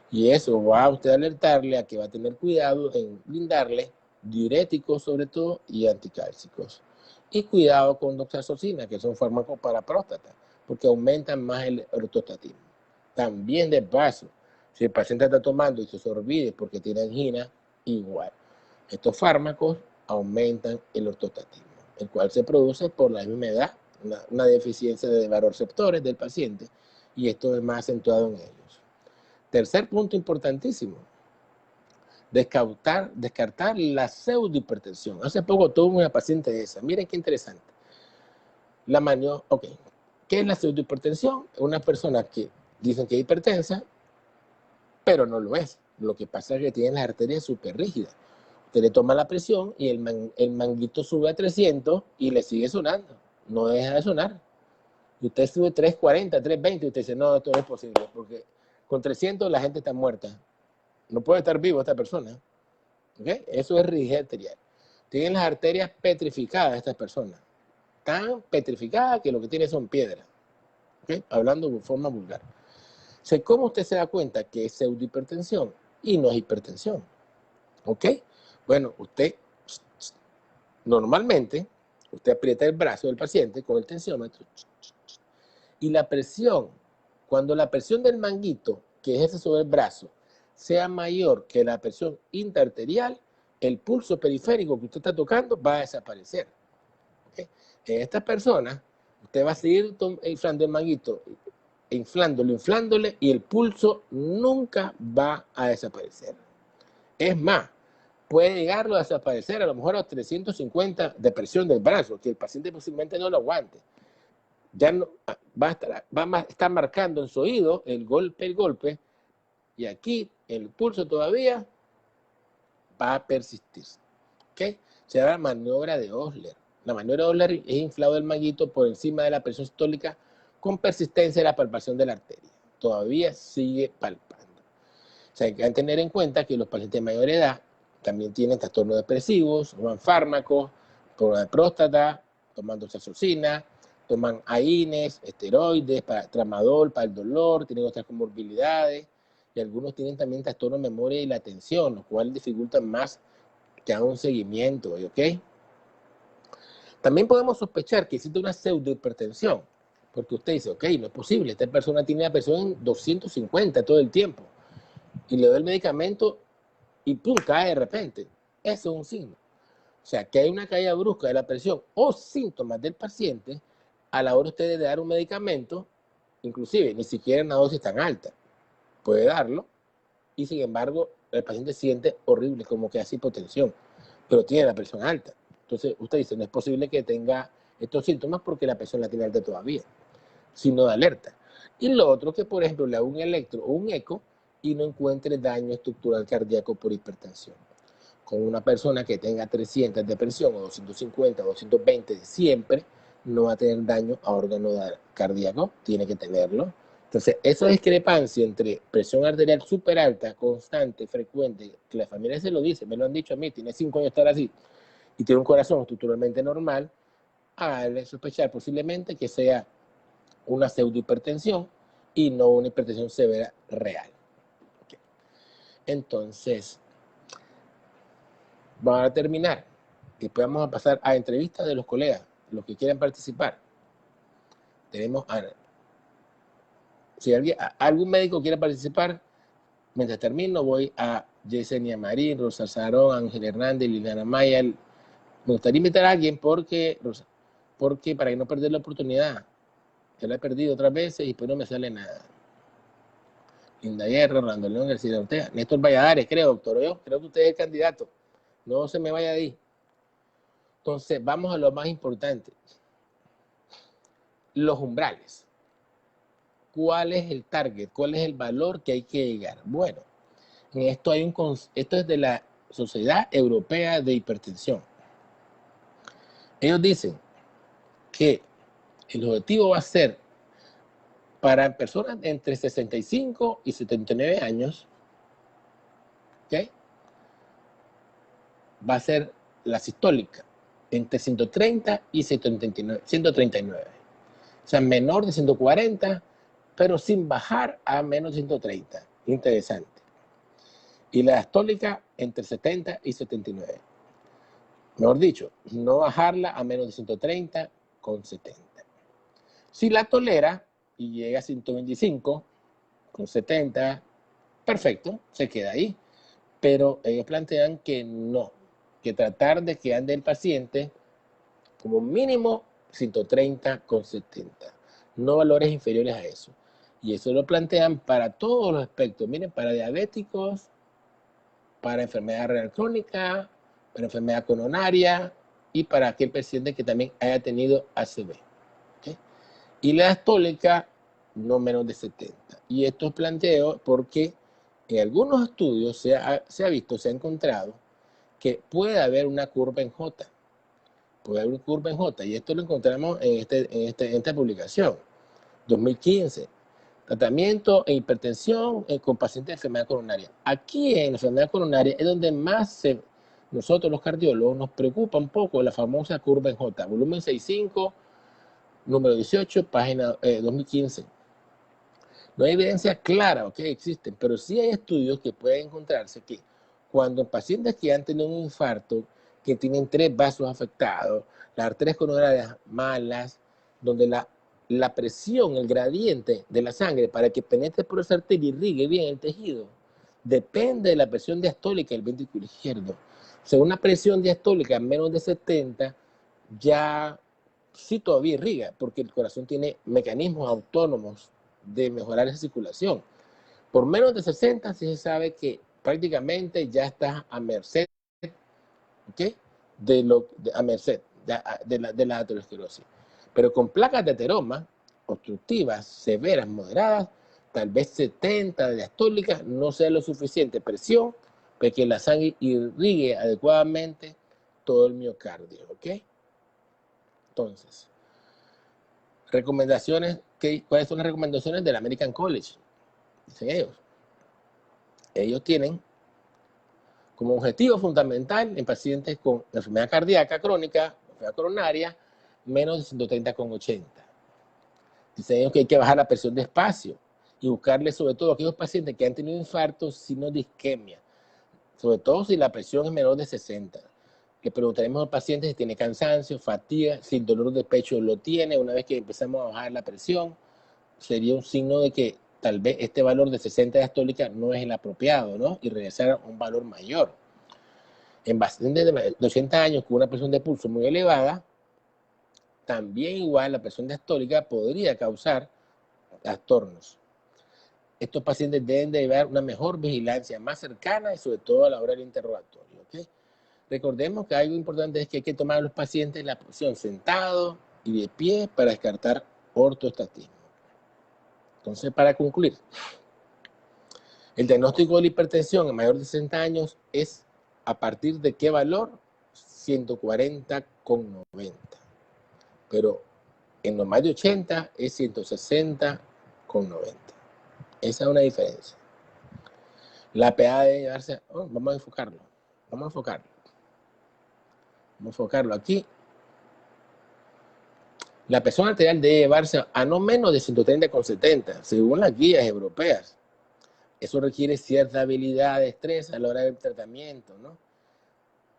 Y eso va a usted alertarle a que va a tener cuidado en brindarle diuréticos sobre todo y anticálcicos. Y cuidado con doxazocina, que son fármacos para próstata, porque aumentan más el ortostatismo. También de paso, si el paciente está tomando isosorbide porque tiene angina, igual. Estos fármacos aumentan el ortostatismo, el cual se produce por la misma edad, una deficiencia de varoreceptores del paciente, y esto es más acentuado en ellos. Tercer punto importantísimo, descartar la pseudohipertensión. Hace poco tuve una paciente de esa. Miren qué interesante. ¿Qué es la pseudohipertensión? Una persona que dicen que es hipertensa, pero no lo es. Lo que pasa es que tiene las arterias súper rígidas. Usted le toma la presión y el manguito sube a 300 y le sigue sonando. No deja de sonar. Y usted sube 340, 320 y usted dice, no, esto no es posible, porque con 300 la gente está muerta. No puede estar vivo esta persona. ¿Okay? Eso es rigidez arterial. Tienen las arterias petrificadas estas personas. Tan petrificadas que lo que tiene son piedras. ¿Okay? Hablando de forma vulgar. O sea, ¿cómo usted se da cuenta que es pseudohipertensión y no es hipertensión? ¿Ok? Bueno, usted normalmente, usted aprieta el brazo del paciente con el tensiómetro y la presión, cuando la presión del manguito que ejerce sobre el brazo sea mayor que la presión intraarterial, el pulso periférico que usted está tocando va a desaparecer. ¿Okay? En esta persona, usted va a seguir inflando el manguito, inflándole, y el pulso nunca va a desaparecer. Es más, puede llegarlo a desaparecer a lo mejor a 350 de presión del brazo, que el paciente posiblemente no lo aguante. Ya no, va a estar marcando en su oído el golpe, y aquí el pulso todavía va a persistir. ¿Okay? Se llama maniobra de Osler. La maniobra de Osler es inflado el manguito por encima de la presión sistólica con persistencia de la palpación de la arteria. Todavía sigue palpando. O sea, hay que tener en cuenta que los pacientes de mayor edad también tienen trastornos depresivos, toman fármacos, problema de próstata, toman doxazocina, toman AINES, esteroides, tramadol para el dolor, tienen otras comorbilidades, y algunos tienen también trastornos de memoria y la atención, lo cual dificulta más que haga un seguimiento, ¿ok? También podemos sospechar que existe una pseudohipertensión, porque usted dice, ok, no es posible, esta persona tiene la presión en 250 todo el tiempo, y le doy el medicamento y pum, cae de repente. Eso es un signo. O sea, que hay una caída brusca de la presión o síntomas del paciente a la hora de usted de dar un medicamento, inclusive ni siquiera una dosis tan alta. Puede darlo y sin embargo el paciente siente horrible, como que hace hipotensión, pero tiene la presión alta. Entonces usted dice, no es posible que tenga estos síntomas porque la presión la tiene alta todavía, sino de alerta. Y lo otro que, por ejemplo, le haga un electro o un eco y no encuentre daño estructural cardíaco por hipertensión. Con una persona que tenga 300 de presión o 250 o 220 siempre, no va a tener daño a órgano cardíaco, tiene que tenerlo. Entonces, esa discrepancia entre presión arterial súper alta, constante, frecuente, que la familia se lo dice, me lo han dicho a mí, tiene 5 años de estar así, y tiene un corazón estructuralmente normal, hágale sospechar posiblemente que sea una pseudohipertensión y no una hipertensión severa real. Okay. Entonces, vamos a terminar. Después vamos a pasar a entrevistas de los colegas, los que quieran participar. Tenemos a... Si algún médico quiere participar, mientras termino voy a Yesenia Marín, Rosa Sarón, Ángel Hernández, Liliana Maya. Me gustaría invitar a alguien porque para que no perder la oportunidad. Ya la he perdido otras veces y pues no me sale nada. Linda Guerra, Orlando León, García Ortega, Néstor Valladares, creo, doctor. Yo creo que usted es el candidato. No se me vaya de ahí. Entonces, vamos a lo más importante. Los umbrales. ¿Cuál es el target? ¿Cuál es el valor que hay que llegar? Bueno, en esto esto es de la Sociedad Europea de Hipertensión. Ellos dicen que el objetivo va a ser Para personas entre 65 y 79 años, ¿okay? Va a ser la sistólica entre 130 y 139. O sea, menor de 140, pero sin bajar a menos de 130. Interesante. Y la diastólica entre 70 y 79. Mejor dicho, no bajarla a menos de 130 con 70. Si la tolera y llega a 125 con 70, perfecto, se queda ahí. Pero ellos plantean que no, que tratar de que ande el paciente como mínimo 130 con 70, no valores inferiores a eso. Y eso lo plantean para todos los aspectos. Miren, para diabéticos, para enfermedad renal crónica, para enfermedad coronaria y para aquel paciente que también haya tenido ACV. ¿Okay? Y la diastólica no menos de 70. Y esto es planteo porque en algunos estudios se ha visto, se ha encontrado que puede haber una curva en J. Puede haber una curva en J. Y esto lo encontramos en esta publicación, 2015. Tratamiento e hipertensión con pacientes de enfermedad coronaria. Aquí en la enfermedad coronaria es donde más nosotros los cardiólogos nos preocupa un poco la famosa curva en J. Volumen 65, número 18, página 2015. No hay evidencia clara, ok, existen, pero sí hay estudios que pueden encontrarse que cuando pacientes que han tenido un infarto, que tienen 3 vasos afectados, las arterias coronarias malas, donde la presión, el gradiente de la sangre para que penetre por esa arteria y irrigue bien el tejido, depende de la presión diastólica del ventrículo izquierdo. O sea, una presión diastólica menos de 70 ya sí todavía irriga, porque el corazón tiene mecanismos autónomos de mejorar esa circulación. Por menos de 60 sí se sabe que prácticamente ya estás a merced, ¿okay? A merced de la aterosclerosis. Pero con placas de ateroma obstructivas, severas, moderadas, tal vez 70 de diastólica no sea lo suficiente presión para que la sangre irrigue adecuadamente todo el miocardio, ¿ok? Entonces, recomendaciones, ¿cuáles son las recomendaciones del American College? Dicen ellos. Ellos tienen como objetivo fundamental en pacientes con enfermedad cardíaca crónica, enfermedad coronaria, menos de 130/80. Dicen ellos que hay que bajar la presión despacio y buscarle sobre todo a aquellos pacientes que han tenido infartos signos de isquemia, sobre todo si la presión es menor de 60. Le preguntaremos al paciente si tiene cansancio, fatiga, si el dolor de pecho lo tiene. Una vez que empezamos a bajar la presión, sería un signo de que tal vez este valor de 60 diastólica no es el apropiado, ¿no? Y regresar a un valor mayor. En pacientes de 80 años con una presión de pulso muy elevada, también igual la presión diastólica podría causar trastornos. Estos pacientes deben de llevar una mejor vigilancia más cercana y sobre todo a la hora del interrogatorio, ¿okay? Recordemos que algo importante es que hay que tomar a los pacientes la posición sentado y de pie para descartar ortostatismo. Entonces, para concluir, el diagnóstico de la hipertensión en mayor de 60 años es a partir de qué valor? 140/90. Pero en los más de 80 es 160/90. Esa es una diferencia. La PA debe llevarse, vamos a enfocarlo. Vamos a enfocarlo aquí. La presión arterial debe llevarse a no menos de 130/70, según las guías europeas. Eso requiere cierta habilidad, destreza a la hora del tratamiento, ¿no?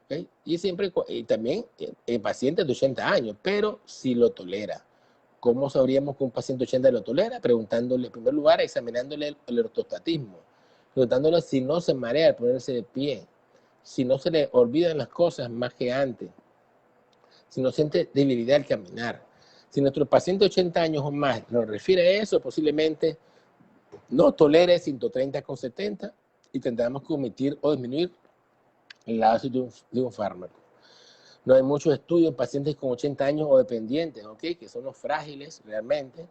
¿Okay? Y siempre, y también en pacientes de 80 años, pero si lo tolera. ¿Cómo sabríamos que un paciente de 80 lo tolera? Preguntándole, en primer lugar, examinándole el ortostatismo, preguntándole si no se marea al ponerse de pie, si no se le olvidan las cosas más que antes, si no siente debilidad al caminar. Si nuestro paciente de 80 años o más nos refiere a eso, posiblemente no tolere 130/70 y tendremos que omitir o disminuir la dosis de un fármaco. No hay muchos estudios en pacientes con 80 años o dependientes, ¿okay? Que son los frágiles realmente.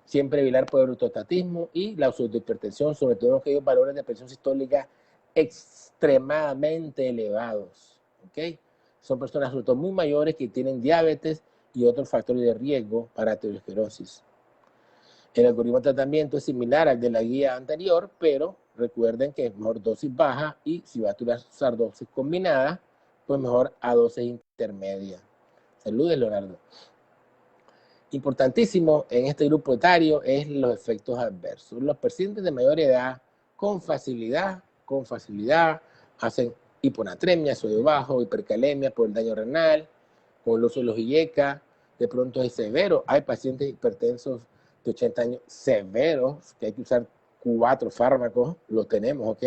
Siempre vigilar por el ortostatismo y la hipertensión, sobre todo en aquellos valores de presión sistólica extremadamente elevados, ¿okay? Son personas sobre todo muy mayores que tienen diabetes y otros factores de riesgo para aterosclerosis. El algoritmo de tratamiento es similar al de la guía anterior, pero recuerden que es mejor dosis baja y si va a usar dosis combinada, pues mejor a dosis intermedia. Saludes, Leonardo. Importantísimo en este grupo etario es los efectos adversos. Los pacientes de mayor edad con facilidad hacen hiponatremia, sodio bajo, hipercalemia por el daño renal, con el uso de los IECA, de pronto es severo. Hay pacientes hipertensos de 80 años severos que hay que usar 4 fármacos, los tenemos, ¿ok?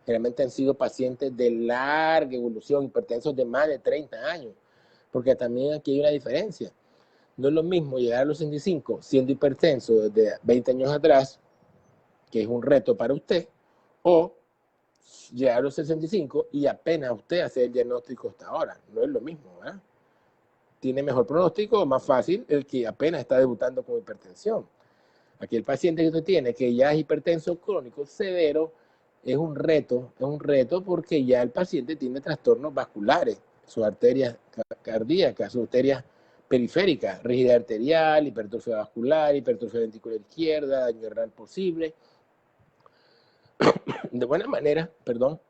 Generalmente han sido pacientes de larga evolución, hipertensos de más de 30 años, porque también aquí hay una diferencia. No es lo mismo llegar a los 65 siendo hipertenso desde 20 años atrás, que es un reto para usted, o llegar a los 65 y apenas usted hacer el diagnóstico hasta ahora. No es lo mismo, ¿verdad? Tiene mejor pronóstico, más fácil el que apenas está debutando con hipertensión. Aquí el paciente que usted tiene, que ya es hipertenso crónico severo, es un reto porque ya el paciente tiene trastornos vasculares, sus arterias cardíacas, sus arterias periféricas, rigidez arterial, hipertrofia vascular, hipertrofia ventricular izquierda, daño renal posible. De buena manera, perdón,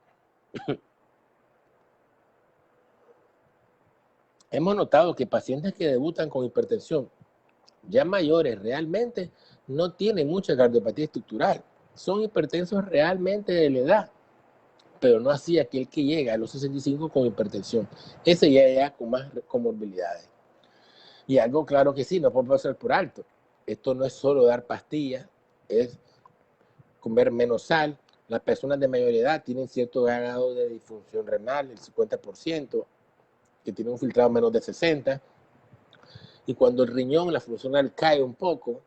hemos notado que pacientes que debutan con hipertensión ya mayores realmente no tienen mucha cardiopatía estructural. Son hipertensos realmente de la edad, pero no así aquel que llega a los 65 con hipertensión. Ese ya con más comorbilidades. Y algo claro que sí, no podemos pasar por alto. Esto no es solo dar pastillas, es comer menos sal. Las personas de mayor edad tienen cierto grado de disfunción renal, el 50%, que tiene un filtrado menos de 60. Y cuando el riñón, la función renal cae un poco,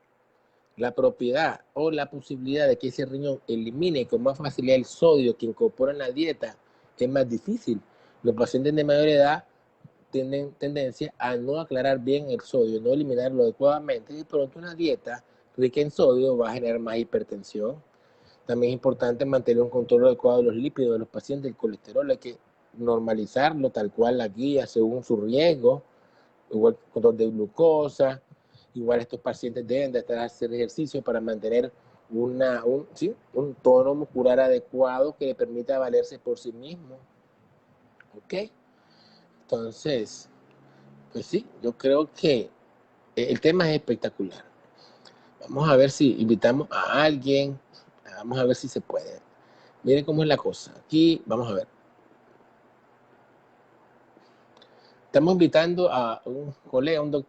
la propiedad o la posibilidad de que ese riñón elimine con más facilidad el sodio que incorpora en la dieta es más difícil. Los pacientes de mayor edad tienen tendencia a no aclarar bien el sodio, no eliminarlo adecuadamente y pronto una dieta rica en sodio va a generar más hipertensión. También es importante mantener un control adecuado de los lípidos de los pacientes, el colesterol hay que normalizarlo tal cual la guía según su riesgo, igual control de glucosa. Igual estos pacientes deben de estar a hacer ejercicio para mantener un tono muscular adecuado que le permita valerse por sí mismo. ¿Ok? Entonces, pues sí, yo creo que el tema es espectacular. Vamos a ver si invitamos a alguien. Vamos a ver si se puede. Miren cómo es la cosa. Aquí, vamos a ver. Estamos invitando a un colega, un doctor.